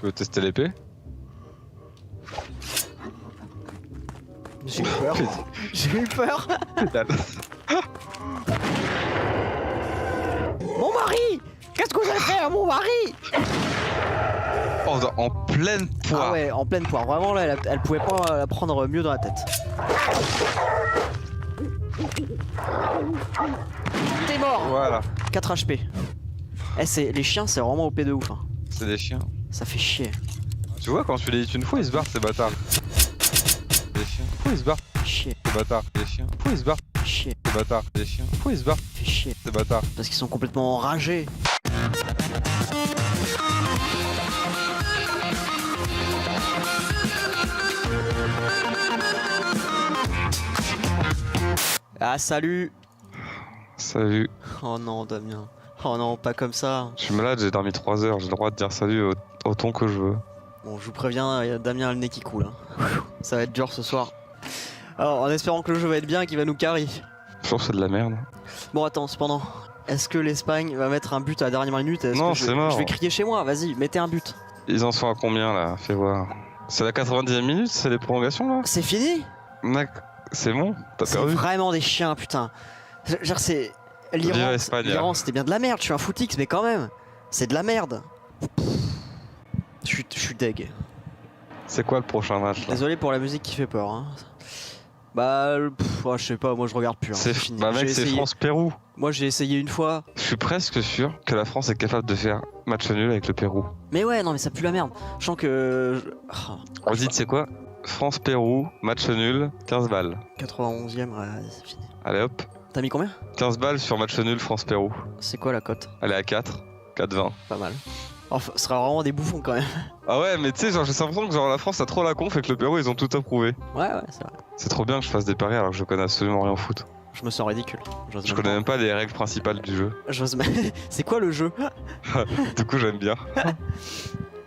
Tu veux tester l'épée? J'ai eu peur. J'ai eu peur. Mon mari! Qu'est-ce que vous avez fait à mon mari? Oh, en pleine poire. Ah ouais, en pleine poire. Vraiment là, elle pouvait pas la prendre mieux dans la tête. T'es mort. Voilà. 4 HP. Eh, les chiens, c'est vraiment OP de ouf. Hein. C'est des chiens. Ça fait chier. Tu vois, quand tu les hits une fois, ils se barrent, ces bâtards. Des chiens. Pourquoi ils se barrent, Chier. ces bâtards? Des chiens. Pourquoi ils se barrent, Chier. ces bâtards? Des chiens. Pourquoi ils se barrent, Fait chier. ces bâtards? Parce qu'ils sont complètement enragés. Ah salut. Salut. Oh non Damien. Oh non, pas comme ça. Je suis malade, j'ai dormi 3 heures, j'ai le droit de dire salut au ton que je veux. Bon, je vous préviens, il y a Damien a le nez qui coule. Hein. Ça va être dur ce soir. Alors, en espérant que le jeu va être bien et qu'il va nous carry. Je trouve que c'est de la merde. Bon, attends, cependant, est-ce que l'Espagne va mettre un but à la dernière minute? Non, c'est mort. Je vais crier chez moi, vas-y, mettez un but. Ils en sont à combien là? Fais voir. C'est la 90e minute, c'est les prolongations là? C'est fini? C'est bon? T'as C'est perdu? vraiment des chiens, putain. Genre, c'est. L'Iran, c'était bien de la merde, je suis un footix, mais quand même, c'est de la merde. Je suis deg. C'est quoi le prochain match là? Désolé pour la musique qui fait peur. Hein. Bah, je sais pas, moi je regarde plus. Hein, C'est fini. bah mec, c'est France-Pérou. Moi j'ai essayé une fois. Je suis presque sûr que la France est capable de faire match nul avec le Pérou. Mais ouais, non, mais ça pue la merde. Je sens que. On dit, tu sais quoi? France-Pérou, match nul, 15 balles. 91ème, ouais, c'est fini. Allez hop. T'as mis combien? 15 balles sur match nul France-Pérou. C'est quoi la cote? Elle est à 4. 4,20. Pas mal. Enfin, ce sera vraiment des bouffons quand même. Ah ouais, mais tu sais, genre j'ai l'impression que genre la France a trop la conf et que le Pérou ils ont tout approuvé. Ouais, c'est vrai. C'est trop bien que je fasse des paris alors que je connais absolument rien au foot. Je me sens ridicule. Je connais même pas les règles principales du jeu. C'est quoi le jeu? Du coup, j'aime bien.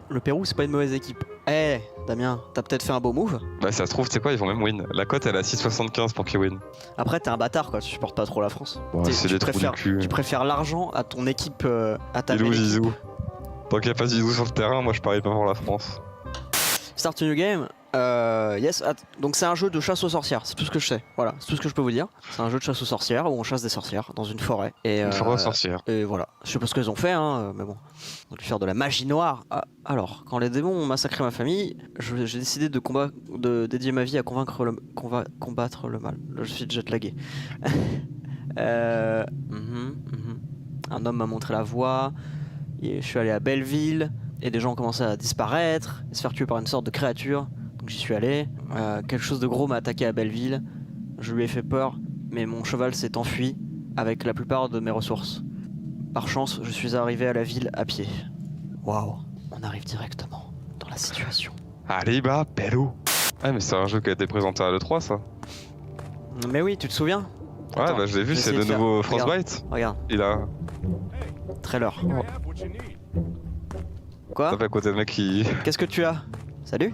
Le Pérou, c'est pas une mauvaise équipe. Eh, Damien, t'as peut-être fait un beau move? Bah, ça se trouve, tu sais quoi, ils vont même win. La cote elle est à 6,75 pour qu'ils win. Après, t'es un bâtard quoi, tu supportes pas trop la France. Ouais, c'est des trous du cul. Tu préfères l'argent à ton équipe, à ta Ilou belle équipe. Zizou. Tant qu'il n'y a pas Zizou sur le terrain, moi je parie pas pour la France. Start a new game. Yes. Donc c'est un jeu de chasse aux sorcières. C'est tout ce que je sais. Voilà, c'est tout ce que je peux vous dire. C'est un jeu de chasse aux sorcières où on chasse des sorcières dans une forêt. Et, Une forêt aux sorcières. Et voilà. Je sais pas ce qu'elles ont fait, hein, mais bon. On va faire de la magie noire. Ah, alors, quand les démons ont massacré ma famille, j'ai décidé de dédier ma vie à combattre le mal. Là, je suis jet lagué. Un homme m'a montré la voie. Et je suis allé à Belleville. Et des gens ont commencé à disparaître et se faire tuer par une sorte de créature. Donc j'y suis allé. Quelque chose de gros m'a attaqué à Belleville. Je lui ai fait peur, mais mon cheval s'est enfui avec la plupart de mes ressources. Par chance, je suis arrivé à la ville à pied. Waouh, on arrive directement dans la situation. Allez bah, Pérou. Ah mais c'est un jeu qui a été présenté à l'E3 ça. Mais oui, tu te souviens? Ouais, Attends, bah je l'ai vu, c'est le nouveau Frostbite. Regarde, Il a... trailer. Quoi? T'as fait à côté de mec qui... Qu'est-ce que tu as? Salut?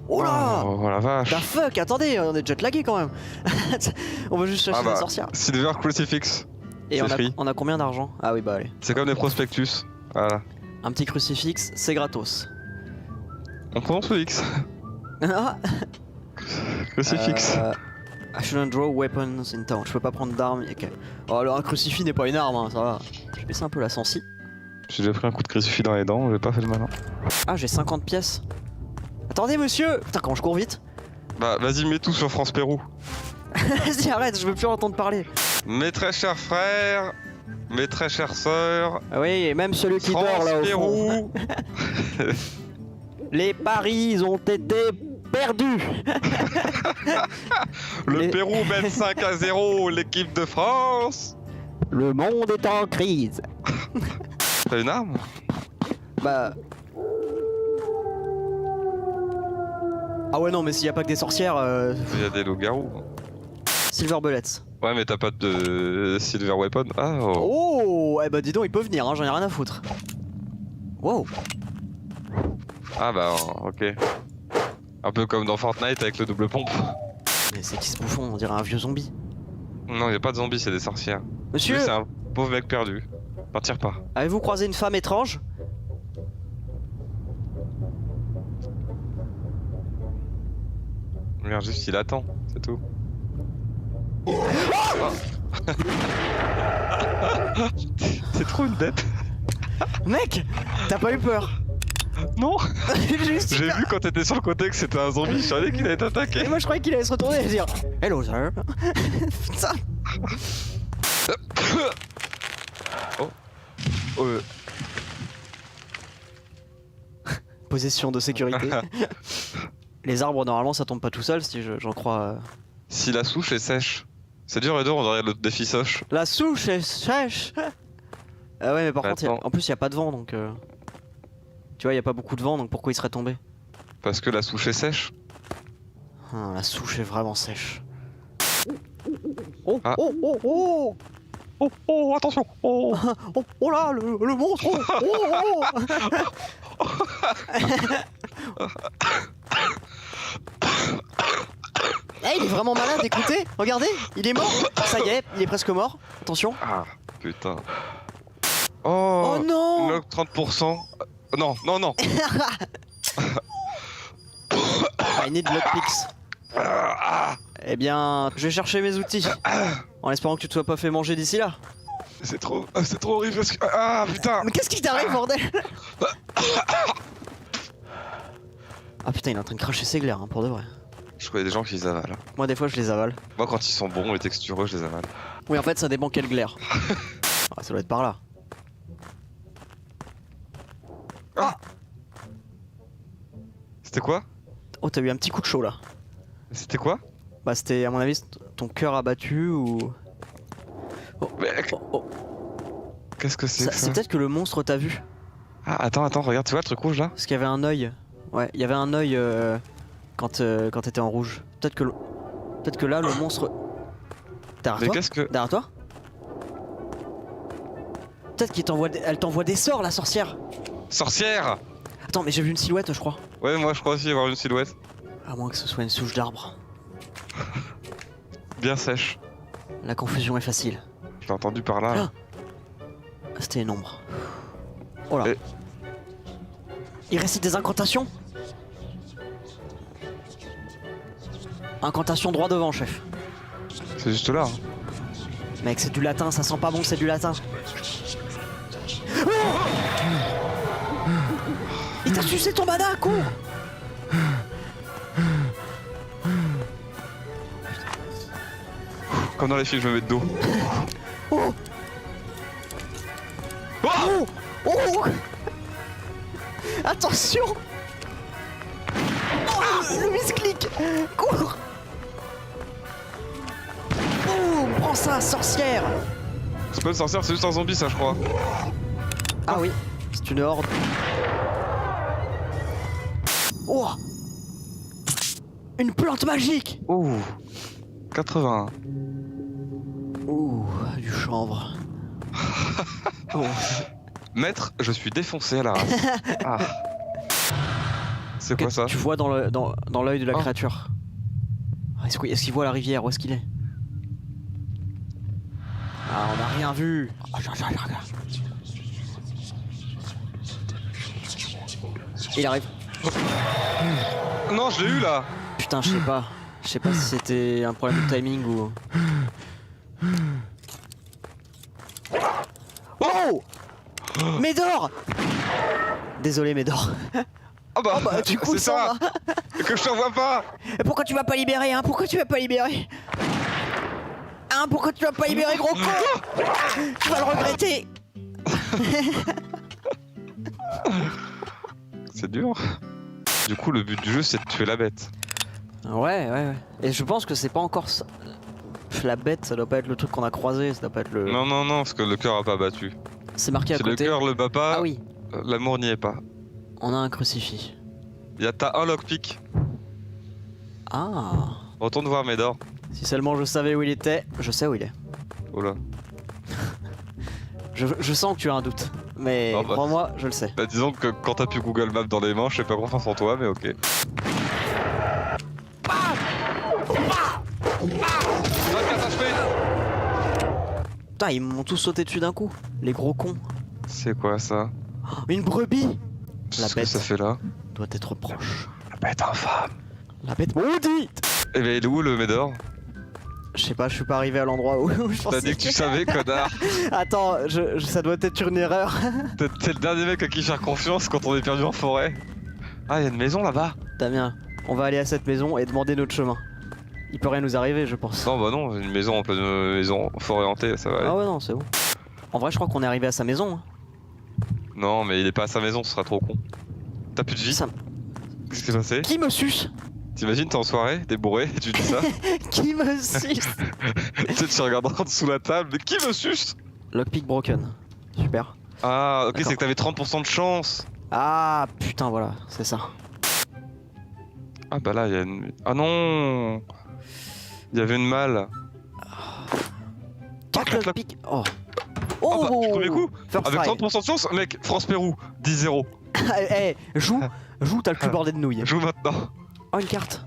Oh là! Oh la vache. The fuck, attendez, on est jet lagué quand même. On veut juste chercher des sorcières. Silver Crucifix. Et C'est on a combien d'argent? Ah oui, bah allez. C'est comme des prospectus. Voilà. Un petit crucifix, c'est gratos. On prononce le X. Ah, Crucifix. I shouldn't draw weapons in town. Je peux pas prendre d'armes. Okay. Oh, alors un crucifix n'est pas une arme, hein, ça va. Je vais baisser un peu la sensi. J'ai déjà pris un coup de crucifix dans les dents, j'ai pas fait le malin. Ah, j'ai 50 pièces. Attendez, monsieur! Putain, comment je cours vite! Bah, vas-y, mets tout sur France-Pérou. Vas-y, arrête, je veux plus entendre parler. Mes très chers frères, mes très chères sœurs. Ah oui, et même celui qui dort là au fond. Les paris ont été perdus. Le Pérou mène 5-0, l'équipe de France. Le monde est en crise. T'as une arme? Bah... Ah ouais non mais s'il y a pas que des sorcières... Il y a des loups-garous. Silver Bullets. Ouais mais t'as pas de Silver Weapon? Ah oh. Oh. Eh bah dis donc il peut venir, hein, j'en ai rien à foutre. Wow. Ah bah ok. Un peu comme dans Fortnite avec le double pompe. Mais c'est qui ce bouffon? On dirait un vieux zombie. Non y a pas de zombies, c'est des sorcières. Monsieur, c'est un pauvre mec perdu. N'en tire pas. avez-vous croisé une femme étrange? Regarde juste, il attend, c'est tout. C'est trop une bête. Mec, t'as pas eu peur? Non. Juste. J'ai vu quand t'étais sur le côté que c'était un zombie, je savais qu'il allait t'attaquer. Et moi je croyais qu'il allait se retourner et dire Hello sir. Putain. Oh. Possession de sécurité. Les arbres normalement ça tombe pas tout seul si j'en crois. Si la souche est sèche. C'est dur et dur, on dirait le défi soche. La souche est sèche. Ah ouais mais par contre Attends. en plus il y a pas de vent donc tu vois il y a pas beaucoup de vent donc pourquoi il serait tombé? Parce que la souche est sèche. Ah, la souche est vraiment sèche. Oh Ah. oh oh oh. Oh, oh, attention. Oh. Oh, oh là le monstre. Oh, oh. Eh, il est vraiment malade, écoutez, regardez, il est mort. Ça y est, il est presque mort. Attention. Ah, putain. Oh, Oh non. Log 30%. Non, non, non. I need lockpicks. Eh bien, je vais chercher mes outils. En espérant que tu te sois pas fait manger d'ici là. C'est trop horrible parce que... Ah, putain. Mais qu'est-ce qui t'arrive, bordel? Ah putain, il est en train de cracher ses glaires, hein, pour de vrai. Je connais des gens qui les avalent. Moi, des fois, je les avale. Moi, quand ils sont bons et textureux, je les avale. Oui, en fait, ça dépend quelle glaire. Ah, ça doit être par là. Ah. C'était quoi? Oh, t'as eu un petit coup de chaud là. C'était quoi? Bah, c'était à mon avis ton cœur abattu ou. Oh, Mec, oh, oh. qu'est-ce que c'est que C'est ça? peut-être que le monstre t'a vu. Ah, attends, regarde, tu vois le truc rouge là? Parce qu'il y avait un œil. Ouais, il y avait un œil quand t'étais en rouge. Peut-être que là, le monstre. Derrière Mais toi qu'est-ce que... Derrière toi Peut-être qu'elle t'envoie des sorts, la sorcière. Sorcière! Attends, mais j'ai vu une silhouette, je crois. Ouais, moi je crois aussi avoir une silhouette. À moins que ce soit une souche d'arbre. Bien sèche. La confusion est facile. Je l'ai entendu par là. Ah. C'était une ombre. Oh là. Et- Il récite des incantations? Incantation droit devant, chef. C'est juste là. Hein. Mec, c'est du latin, ça sent pas bon, c'est du latin. Oh, il t'a sucé ton mana, cours! Comme dans les films, je me mets de dos. Oh! Oh! Oh! Attention! Oh, le misclic! Cours! Oh, prends ça, sorcière! C'est pas une sorcière, c'est juste un zombie, ça, je crois. Ah oui, c'est une horde. Oh! Une plante magique! Ouh. 81. Ouh, du chanvre. Oh. Maître, je suis défoncé à la race. Ah. C'est quoi ça? Tu vois dans l'œil de la Oh. créature. Est-ce qu'il voit la rivière? Où est-ce qu'il est? Ah, on n'a rien vu. Oh, regarde. Il arrive. Non, je l'ai eu là. Putain, je sais pas. Je sais pas si c'était un problème de timing ou. Oh! Médor! Désolé, Médor. Ah bah, Bah, du coup, c'est ça. Que je t'en vois pas. Et pourquoi tu vas pas libérer, hein? Pourquoi tu vas pas libérer? Hein? Pourquoi tu vas pas libérer, gros con? Tu vas le regretter. C'est dur. Du coup, le but du jeu, c'est de tuer la bête. Ouais. Et je pense que c'est pas encore ça. La bête, ça doit pas être le truc qu'on a croisé, ça doit pas être le. Non, parce que le cœur a pas battu. C'est marqué à Si le côté. cœur le bat pas, Ah oui, l'amour n'y est pas. on a un crucifix. T'as un lockpick. Ah. Retourne voir Médor. Si seulement je savais où il était, je sais où il est. Oh là. Je sens que tu as un doute, mais Ah bah. crois-moi, je le sais. Bah disons que quand t'as plus Google Maps dans les mains, je sais pas confiance en toi, mais ok. Putain, ils m'ont tous sauté dessus d'un coup, les gros cons. C'est quoi ça? Oh, une brebis! Je sais La ce que bête. ça fait là. doit être proche. La bête infâme. La bête maudite. Eh ben, il est où le Médor? Je sais pas, je suis pas arrivé à l'endroit où je pensais. T'as dit que tu savais, connard. Attends, ça doit être une erreur. T'es le dernier mec à qui faire confiance quand on est perdu en forêt. Ah, y'a une maison là-bas. Damien, on va aller à cette maison et demander notre chemin. Il peut rien nous arriver, je pense. Non, bah non, une maison en pleine maison forêt hantée, ça va aller. Ah ouais, non, c'est bon. En vrai, je crois qu'on est arrivé à sa maison. Hein. Non, mais il est pas à sa maison, ce sera trop con. T'as plus de vie? Ça- Qu'est-ce qui s'est passé? Qui me suce? T'imagines, t'es en soirée, t'es bourré, et tu dis ça? Qui me suce? Tu sais, tu regardes en dessous la table, mais qui me suce? Lockpick broken. Super. Ah, ok, D'accord. c'est que t'avais 30% de chance. Ah putain, voilà, c'est ça. Ah bah là, il y a une... Ah non. Il y avait une malle. 4 quatre lockpick. Oh. Oh bah, du premier coup, First avec try. 30% de chance, mec, France-Pérou, 10-0. Eh, joue, t'as le cul bordé de nouilles. Joue maintenant. Oh, une carte.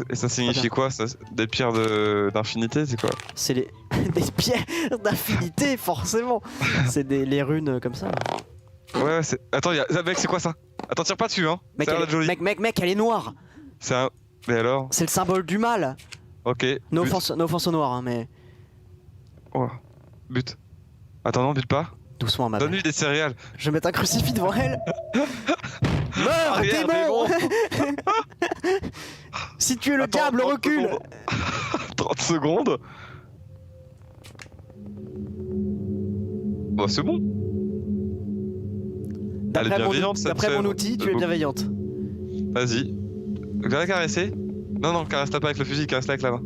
Et ça signifie Attends. quoi ça, des pierres d'infinité, c'est quoi? C'est les des pierres d'affinité, forcément. C'est les runes comme ça. Ouais, c'est... Attends, mec, c'est quoi ça? Attends, tire pas dessus, hein. Mec, Ça a l'air elle, d'être joli. mec, elle est noire. C'est un... Mais alors? C'est le symbole du mal. Ok. No but. offense au noir, hein, mais Oh. But. Attends, non, bute pas. doucement, ma belle. Donne-lui des céréales. Je vais mettre un crucifix devant elle. Meurs, Arrière, démon. Si tu es le Attends, diable, 30 recule. secondes. 30 secondes. Bah, c'est bon. Elle est bienveillante, cette D'après mon chèvre. outil, tu Le es beau- bienveillante. Vas-y. Viens la caresser. Non, caresse-la pas avec le fusil, caresse-la avec la main.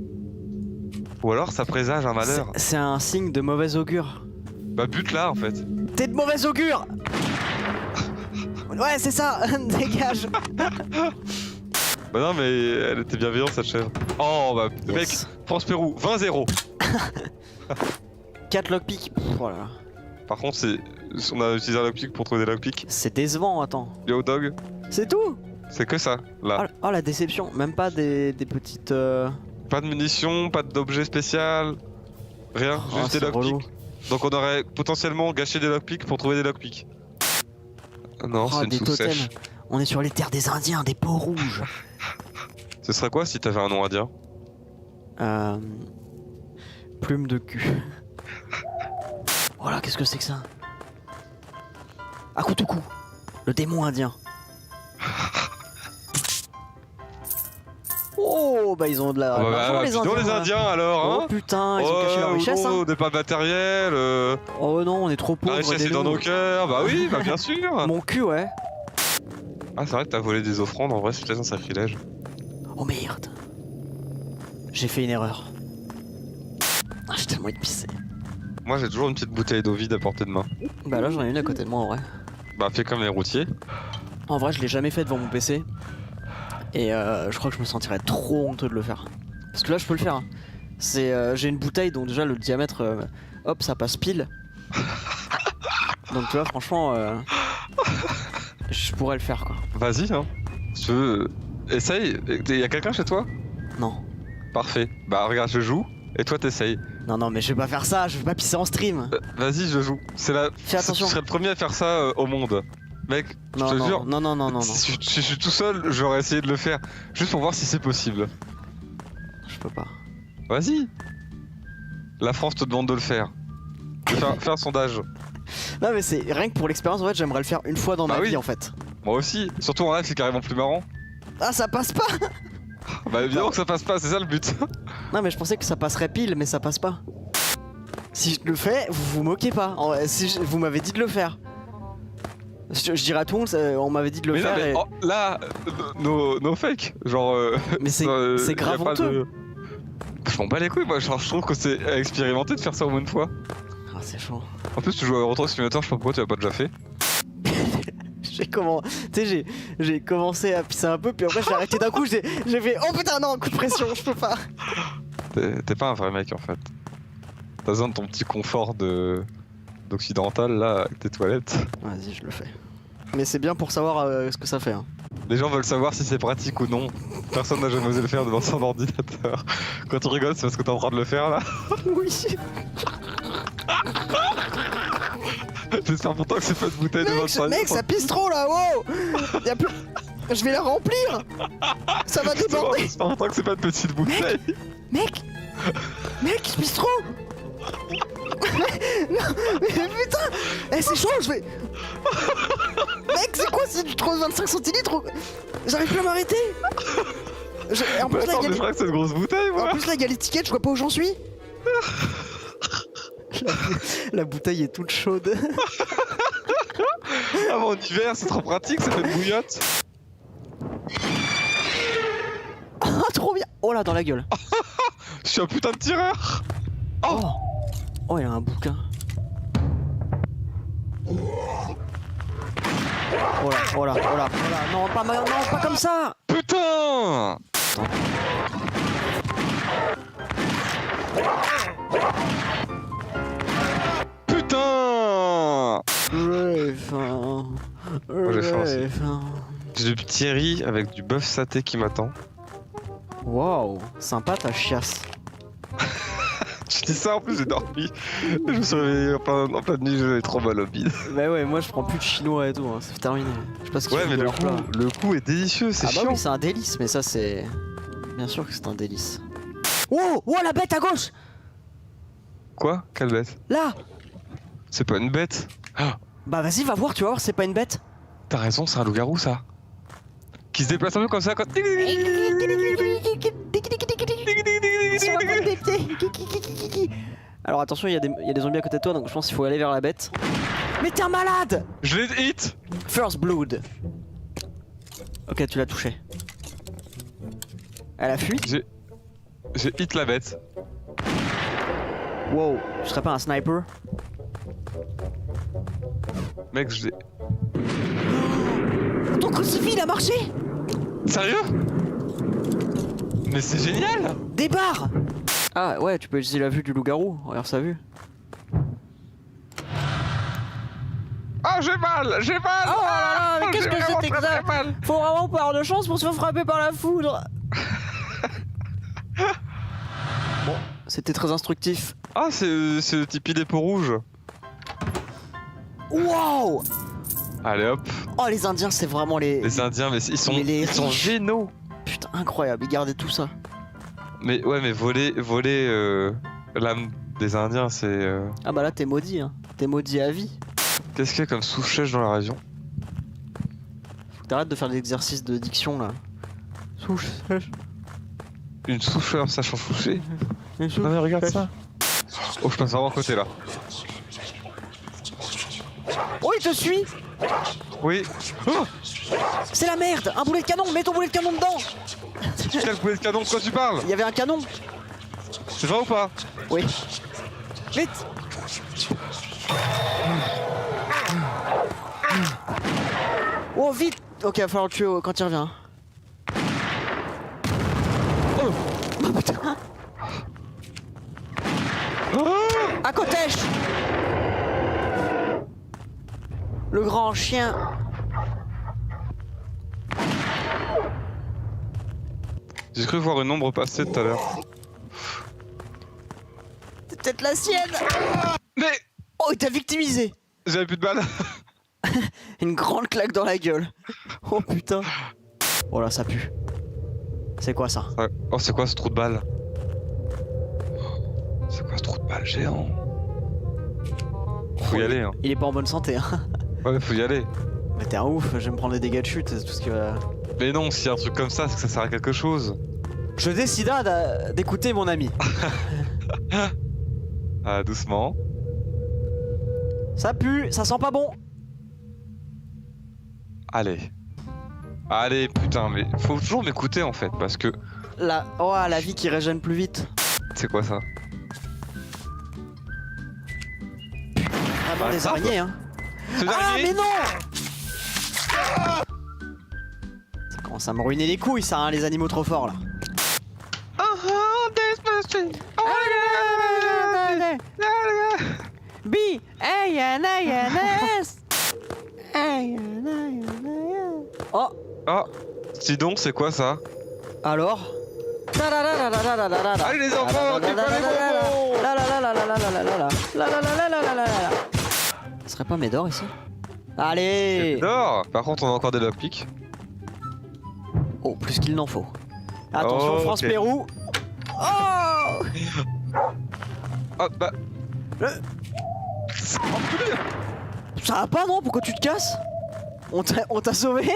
Ou alors ça présage un malheur. C'est un signe de mauvais augure. Bah, bute-la en fait. T'es de mauvais augure. Ouais, c'est ça. Dégage. Bah non, mais elle était bienveillante cette chèvre. Oh bah, mec, Yes. France-Pérou, 20-0. 4 lockpicks. Oh là là. Par contre, on a utilisé un lockpick pour trouver des lockpicks. C'est décevant, attends. Les hot dogs, C'est tout. c'est que ça, Oh, là. oh, la déception. Même pas des petites. Pas de munitions, pas d'objet spécial. Rien, Oh, juste des c'est relou. lockpicks. Donc on aurait potentiellement gâché des lockpicks pour trouver des lockpicks. Non, Oh, c'est une des soupe totems. sèche. On est sur les terres des Indiens, des peaux rouges. Ce serait quoi si t'avais un nom indien? Euh... Plume de cul. Voilà, qu'est-ce que c'est que ça? Akutuku, le démon indien. Oh, bah ils ont de la. Ah bah, l'argent, dis donc, les là. Indiens alors, Oh hein? putain, ils ont caché leur richesse. Oh, Hein. des pas matériels. Oh non, on est trop La pauvres. richesse est aidez-nous. dans nos cœurs. Bah oui, bah bien sûr. Mon cul, ouais. Ah, c'est vrai que t'as volé des offrandes, en vrai, c'est peut-être un sacrilège. Oh merde. J'ai fait une erreur. Ah, j'ai tellement envie de pisser. Moi, j'ai toujours une petite bouteille d'eau vide à portée de main. Bah là, j'en ai une à côté de moi en vrai. Bah, fais comme les routiers. En vrai, je l'ai jamais fait devant mon PC. Et je crois que je me sentirais trop honteux de le faire. Parce que là, je peux le faire. Hein. C'est, j'ai une bouteille dont déjà le diamètre, hop, ça passe pile. Donc tu vois, franchement, je pourrais le faire quoi. Vas-y, hein. Si tu veux, essaye. Y'a quelqu'un chez toi? Non. Parfait. Bah, regarde, je joue. Et toi, t'essayes. Non, non, mais je vais pas faire ça, je vais pas pisser en stream. Vas-y, je joue. C'est la. Fais attention. Tu serais le premier à faire ça au monde. Mec, Non, je te non, jure. non, non, non, non, non. Si je suis tout seul, j'aurais essayé de le faire. Juste pour voir si c'est possible. Je peux pas. Vas-y. La France te demande de le faire. Fais un sondage. Non, mais c'est rien que pour l'expérience, en fait, j'aimerais le faire une fois dans Bah ma oui. vie en fait. Moi aussi. Surtout en live, c'est carrément plus marrant. Ah, ça passe pas. Bah, évidemment que ça passe pas, c'est ça le but. Non, mais je pensais que ça passerait pile, mais ça passe pas. Si je le fais, vous vous moquez pas. Vous m'avez dit de le faire. Je dirais à tout le monde, on m'avait dit de le Mais non, faire. mais et- oh, là, no fake. Genre. Mais c'est y grave a pas honteux. de- Je m'en bats les couilles, moi. Genre, je trouve que c'est expérimenté de faire ça au moins une fois. Ah, c'est chaud. En plus, tu joues à Euro Truck Simulator, je sais pas pourquoi tu l'as pas déjà fait. J'ai commencé à pisser un peu, puis après j'ai arrêté d'un coup, j'ai fait oh putain non, coup de pression, je peux pas. T'es pas un vrai mec en fait. T'as besoin de ton petit confort d'occidental là avec tes toilettes. Vas-y, je le fais. Mais c'est bien pour savoir ce que ça fait. Hein. Les gens veulent savoir si c'est pratique ou non. Personne n'a jamais osé le faire devant son ordinateur. Quand tu rigoles, c'est parce que t'es en train de le faire là. Oui. J'espère pourtant que c'est pas de bouteille de 25 Mec, ça pisse trop là, wow. Y'a plus... Je vais la remplir. Ça va déborder. J'espère pourtant que c'est pas de petite bouteille. Mec, je pisse trop. Non, mais putain, c'est chaud, je vais... Mec, c'est quoi, c'est trop de 25 centilitres? J'arrive plus à m'arrêter. En plus, Attends, là, mais je crois que c'est une grosse bouteille, moi. En plus, là, il y a l'étiquette, je vois pas où j'en suis. La bouteille est toute chaude. Ah, mais en hiver, c'est trop pratique, ça fait une bouillotte. Oh, trop bien. Oh là, dans la gueule. Je suis un putain de tireur. Oh, il a un bouquin. Oh là. Non, pas comme ça. Putain. Putain. J'ai faim. J'ai faim aussi. J'ai du Thierry avec du bœuf saté qui m'attend. Waouh, sympa ta chiasse. Je dis ça, en plus j'ai dormi. Je me suis réveillé en pleine nuit, j'avais trop mal au bide. Bah ouais, moi je prends plus de chinois et tout, hein. C'est terminé. Je sais pas ce qu'ils Ouais, font mais de leur plat. le coup est délicieux, c'est Ah bah chiant. oui, c'est un délice, mais ça c'est... Bien sûr que c'est un délice. Oh, la bête à gauche. Quoi? Quelle bête? Là. C'est pas une bête. Ah, Bah vas-y, va voir, tu vas voir, c'est pas une bête. t'as raison, c'est un loup-garou ça. Qui se déplace un peu comme ça quand... Alors attention, il y a des zombies à côté de toi, donc je pense qu'il faut aller vers la bête. Mais t'es un malade. Je l'ai hit. First blood. Ok, tu l'as touché. Elle a fui. J'ai hit la bête. Wow, je serais pas un sniper? Mec, je l'ai... Ton crucifix, il a marché. Sérieux? Mais c'est génial. Des barres. Ah ouais, tu peux utiliser la vue du loup-garou. Regarde sa vue. Ah, j'ai mal. Oh là là, mais qu'est-ce que c'était que ça? Faut vraiment pas avoir de chance pour se faire frapper par la foudre. Bon, c'était très instructif. Ah, c'est le Tipeee des peaux rouges. Wow. Allez hop. Oh, les Indiens, c'est vraiment Les Indiens, mais ils sont riches. géniaux. Putain, incroyable, ils gardaient tout ça. Mais ouais, mais voler l'âme des Indiens, c'est... Ah bah là, t'es maudit, hein. T'es maudit à vie. Qu'est-ce qu'il y a comme souche-sèche dans la région? Faut que t'arrêtes de faire des exercices de diction, là. Souche sèche. Une soucheur sachant soucher? Une souche Non mais regarde sèche. ça. Oh, je passe vraiment à côté là. Oh, il te suit. Oui. Oh, C'est la merde. Un boulet de canon, mets ton boulet de canon dedans. quel boulet de canon, de quoi tu parles? Il y avait un canon. C'est vrai ou pas? Oui. Vite. Oh, vite. Ok, va falloir le tuer quand il revient. Oh putain. À côtèche. Le grand chien. J'ai cru voir une ombre passer tout à l'heure. C'est peut-être la sienne. Mais Oh, il t'a victimisé. j'avais plus de balles. Une grande claque dans la gueule. Oh putain. Oh là, ça pue. C'est quoi ça? Ouais. Oh, c'est quoi ce trou de balle? C'est quoi ce trou de balle géant? Faut y aller, hein. Il est pas en bonne santé, hein. Ouais, faut y aller. Mais t'es un ouf, je vais me prendre des dégâts de chute, c'est tout ce qui va... Mais non, s'il y a un truc comme ça, c'est que ça sert à quelque chose. Je décida d'écouter mon ami. Ah, doucement. Ça pue, ça sent pas bon. Allez. Allez, putain, mais faut toujours m'écouter en fait, parce que... La vie qui régène plus vite. C'est quoi ça? Vraiment des ça, araignées, hein. C'est Ah, l'araignée. mais non. Ça commence à me ruiner les couilles, ça, hein, les animaux trop forts, là. B-A-N-A-N-S. Oh, Ah, dis donc, c'est quoi ça? alors? Allez les enfants, occupez les bonbons. Ce serait pas Médor ici? Allez! Médor. Par contre, on a encore des lockpicks. Oh, plus qu'il n'en faut. Attention, Oh, France-Pérou! Oh! Ah bah. Ça va pas, non? Pourquoi tu te casses? On t'a sauvé?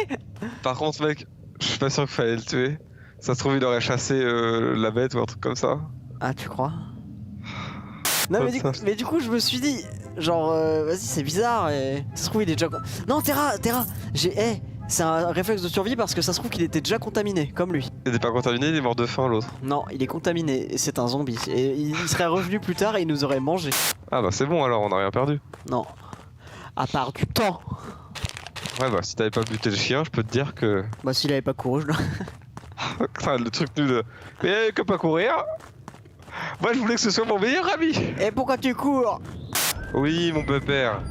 Par contre, mec, je suis pas sûr qu'il fallait le tuer. Ça se trouve, il aurait chassé la bête ou un truc comme ça. Ah, tu crois? Non, mais du coup, je me suis dit, genre, vas-y, c'est bizarre. Et... Ça se trouve, il est déjà. Non, Terra, c'est un réflexe de survie parce que ça se trouve qu'il était déjà contaminé, comme lui. Il était pas contaminé, il est mort de faim, l'autre. Non, il est contaminé, et c'est un zombie. Et il serait revenu plus tard et il nous aurait mangé. Ah bah c'est bon alors, on a rien perdu. Non. À part du temps. Ouais bah si t'avais pas buté le chien, je peux te dire que... Bah s'il avait pas couru, Putain, le truc nul de... Mais que pas courir. Moi je voulais que ce soit mon meilleur ami. Et pourquoi tu cours? Oui mon pépère.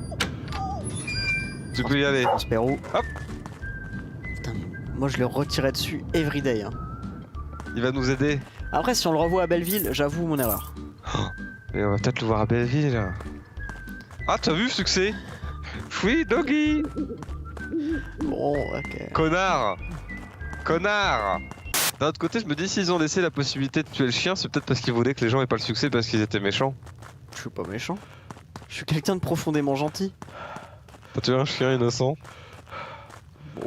Tu peux y aller. Prospero. Hop. Putain, moi je le retirais dessus everyday. Hein. Il va nous aider. Après si on le revoit à Belleville, j'avoue mon erreur. Et on va peut-être le voir à Belleville là. Ah t'as vu succès? Oui doggy. Bon, ok. Connard. Connard. D'un autre côté je me dis s'ils ont laissé la possibilité de tuer le chien, c'est peut-être parce qu'ils voulaient que les gens aient pas le succès parce qu'ils étaient méchants. Je suis pas méchant. Je suis quelqu'un de profondément gentil. T'as tué un chien innocent.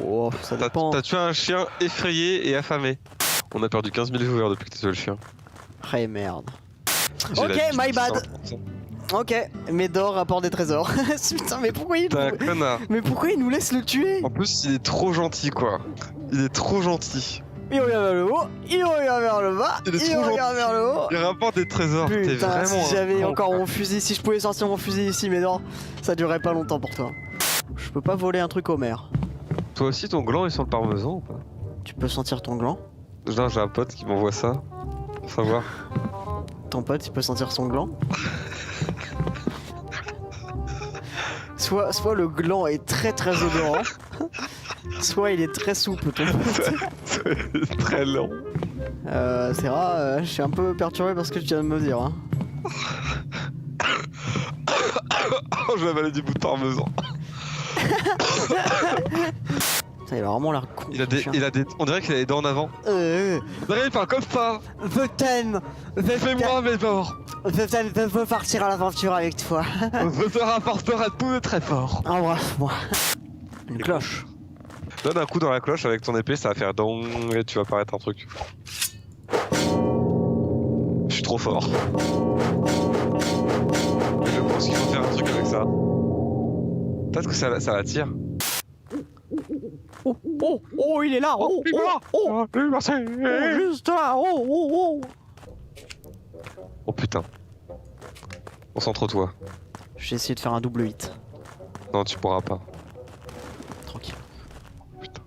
Oh, ça dépend. T'as tué un chien effrayé et affamé. On a perdu 15 000 joueurs depuis que t'as tué le chien. Ah merde. J'ai Ok, la my bad. 100%. Ok, Médor rapporte des trésors. Putain, mais pourquoi il... T'es un connard. Mais pourquoi il nous laisse le tuer? En plus, il est trop gentil, quoi. Il est trop gentil. Il regarde vers le haut, il regarde vers le bas, Il est trop regarde vers le haut. Il rapporte des trésors. T'es Putain, vraiment. si j'avais un con, encore quoi. mon fusil, si je pouvais sortir mon fusil ici, Médor, ça durerait pas longtemps pour toi. Je peux pas voler un truc au maire. Toi aussi, ton gland est sur le parmesan ou pas? Tu peux sentir ton gland? Non, j'ai un pote qui m'envoie ça. Pour savoir. Ton pote, il peut sentir son gland? Soit le gland est très très odorant, soit il est très souple ton pote. C'est très long. C'est rare, je suis un peu perturbé par ce que tu viens de me dire. Hein. Oh, j'ai avalé du bout de parmesan. Ça, il a vraiment l'air con. Il a des. On dirait qu'il a les dents en avant. On dirait qu'il parle comme ça. Je t'aime. Fais-moi mes morts. Je veux partir à l'aventure avec toi. Je te rapporterai tout de très fort. Embrasse-moi. Une cloche. Donne un coup dans la cloche avec ton épée, ça va faire dong et tu vas apparaître un truc. Je suis trop fort. Mais je pense qu'il faut faire un truc avec ça. Peut-être que ça l'attire. Oh, il est là. Oh, Merci. juste là. Oh. Oh putain. Concentre-toi. J'ai essayé de faire un double 8. Non, tu pourras pas. Tranquille. Putain.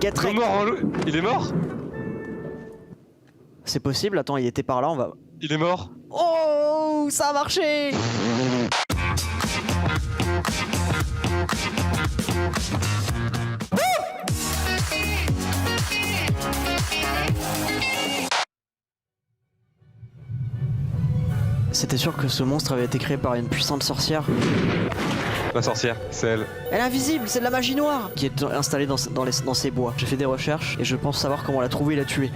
Get Il est mort, hein, il est mort. C'est possible, attends, il était par là, on va... Il est mort. Oh, ça a marché. C'était sûr que ce monstre avait été créé par une puissante sorcière. La sorcière, c'est elle. Elle est invisible, c'est de la magie noire qui est installée dans ces bois. J'ai fait des recherches et je pense savoir comment la trouver et la tuer.